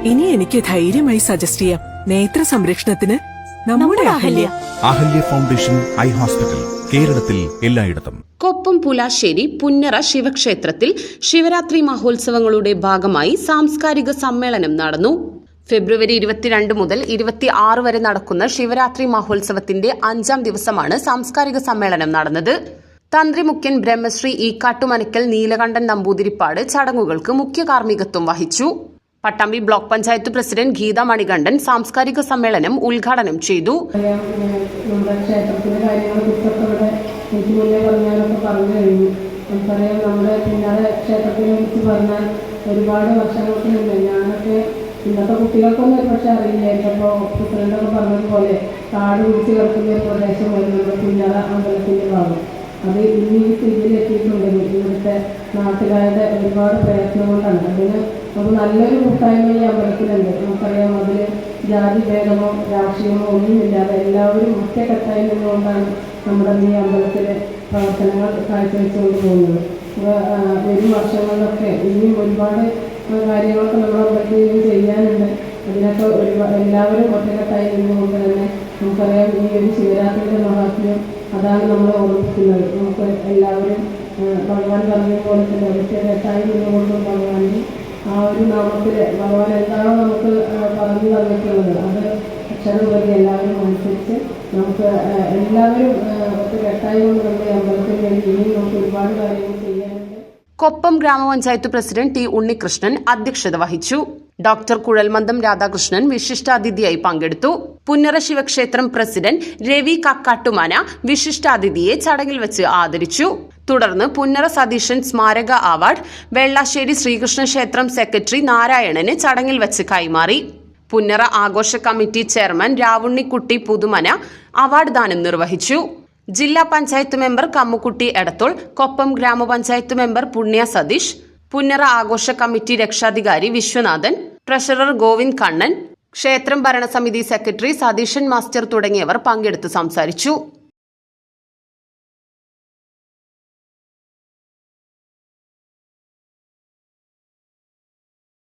ഇനി എനിക്ക് ധൈര്യമായി സജസ്റ്റ് ചെയ്യാം. നേത്ര സംരക്ഷണത്തിന് നമ്മുടെ Ahalya. Ahalya foundation eye hospital, കേരളത്തിൽ എല്ലായിടത്തും. കൊപ്പം പുലാശ്ശേരി പുന്നറ ശിവക്ഷേത്രത്തിൽ ശിവരാത്രി മഹോത്സവങ്ങളുടെ ഭാഗമായി സാംസ്കാരിക സമ്മേളനം നടന്നു. ഫെബ്രുവരി 22 മുതൽ 26 വരെ നടക്കുന്ന ശിവരാത്രി മഹോത്സവത്തിന്റെ 5ാം ദിവസമാണ് സാംസ്കാരിക സമ്മേളനം നടന്നത്. തന്ത്രി മുഖ്യൻ ബ്രഹ്മശ്രീ കാട്ടുമനക്കൽ നീലകണ്ഠൻ നമ്പൂതിരിപ്പാട് ചടങ്ങുകൾക്ക് മുഖ്യ കാർമ്മികത്വം വഹിച്ചു. പട്ടാമ്പി ബ്ലോക്ക് പഞ്ചായത്ത് പ്രസിഡന്റ് ഗീത മണികണ്ഠൻ സാംസ്കാരിക സമ്മേളനം ഉദ്ഘാടനം ചെയ്തു. നമുക്കറിയാം, നമ്മുടെ പിന്നാലെ ക്ഷേത്രത്തിനെ കുറിച്ച് പറഞ്ഞാൽ ഒരുപാട് വർഷങ്ങൾക്ക് മുന്നേ ഞാനൊക്കെ ഇന്നത്തെ കുട്ടികൾക്കൊന്നും ഒരു പക്ഷെ അറിയില്ലായിരുന്നു. അപ്പോൾ പ്രസിഡന്റൊക്കെ പറഞ്ഞതുപോലെ കാട് പിടിച്ച് കിടക്കുന്ന ഒരു പ്രദേശം വരുന്നത് പിന്നാലെ അമ്പലത്തിൻ്റെ ഭാഗം. അത് ഇനി ഈ സ്ഥിതിയിലെത്തിയിട്ടുണ്ടെങ്കിൽ ഇവിടുത്തെ നാട്ടുകാരുടെ ഒരുപാട് പ്രയത്നം കൊണ്ടാണ്. അതിന് ഒരു നല്ലൊരു കൂട്ടായ്മ ഈ അമ്പലത്തിലുണ്ട്. നമുക്കറിയാം, അതിൽ ജാതി ഭേദമോ രാഷ്ട്രീയമോ ഒന്നുമില്ലാതെ എല്ലാവരും ഒറ്റക്കെട്ടായി നിന്നുകൊണ്ടാണ് നമ്മുടെ ഈ അമ്പലത്തിലെ പ്രവർത്തനങ്ങൾ കാഴ്ചവെച്ചുകൊണ്ട് പോകുന്നത്. വരും വർഷങ്ങളിലൊക്കെ ഇനിയും ഒരുപാട് കാര്യങ്ങളൊക്കെ നമ്മുടെ അമ്പലത്തിൽ ചെയ്യാനുണ്ട്. അതിനൊക്കെ എല്ലാവരും ഒറ്റക്കെട്ടായി നിന്നുകൊണ്ട് തന്നെ നമുക്കറിയാം, ഈ ഒരു ശിവരാത്രിയുടെ മഹാത്മ്യം അതാണ് നമ്മൾ ഓർമ്മിക്കുന്നത്. നമുക്ക് എല്ലാവരും ഭഗവാൻ പറഞ്ഞതുപോലെ തന്നെ ഒറ്റക്കെട്ടായി നിന്നുകൊണ്ടും ഭഗവാന്റെ ആ ഒരു നാമത്തിൽ ഭഗവാൻ എന്താണോ നമുക്ക് പറഞ്ഞു തന്നിട്ടുള്ളത് അത് അക്ഷരപതി എല്ലാവരും അനുസരിച്ച് നമുക്ക് എല്ലാവരും ഒറ്റക്കെട്ടായി കൊണ്ട് നമ്മുടെ അമ്പലത്തിൽ വേണ്ടി ഇനിയും നമുക്ക് ഒരുപാട് കാര്യങ്ങൾ ചെയ്യാനുണ്ട്. കൊപ്പം ഗ്രാമപഞ്ചായത്ത് പ്രസിഡന്റ് ടി ഉണ്ണികൃഷ്ണൻ അധ്യക്ഷത വഹിച്ചു. ഡോക്ടർ കുഴൽമന്ദം രാധാകൃഷ്ണൻ വിശിഷ്ടാതിഥിയായി പങ്കെടുത്തു. പുന്നറ ശിവക്ഷേത്രം പ്രസിഡന്റ് രവി കക്കാട്ടുമന വിശിഷ്ടാതിഥിയെ ചടങ്ങിൽ വെച്ച് ആദരിച്ചു. തുടർന്ന് പുന്നറ സതീശൻ സ്മാരക അവാർഡ് വെള്ളാശ്ശേരി ശ്രീകൃഷ്ണ ക്ഷേത്രം സെക്രട്ടറി നാരായണന് ചടങ്ങിൽ വെച്ച് കൈമാറി. പുന്നറ ആഘോഷ committee chairman Ravunnikutty Puthumana award ദാനം നിർവഹിച്ചു. ജില്ലാ പഞ്ചായത്ത് മെമ്പർ കമ്മുക്കുട്ടി എടത്തോൾ, കൊപ്പം ഗ്രാമപഞ്ചായത്ത് മെമ്പർ പുണ്യ സതീഷ്, പുന്നറ ആഘോഷ കമ്മിറ്റി രക്ഷാധികാരി വിശ്വനാഥൻ, ട്രഷറർ ഗോവിന്ദ് കണ്ണൻ, ക്ഷേത്രം ഭരണസമിതി സെക്രട്ടറി സതീശൻ മാസ്റ്റർ തുടങ്ങിയവർ പങ്കെടുത്ത് സംസാരിച്ചു.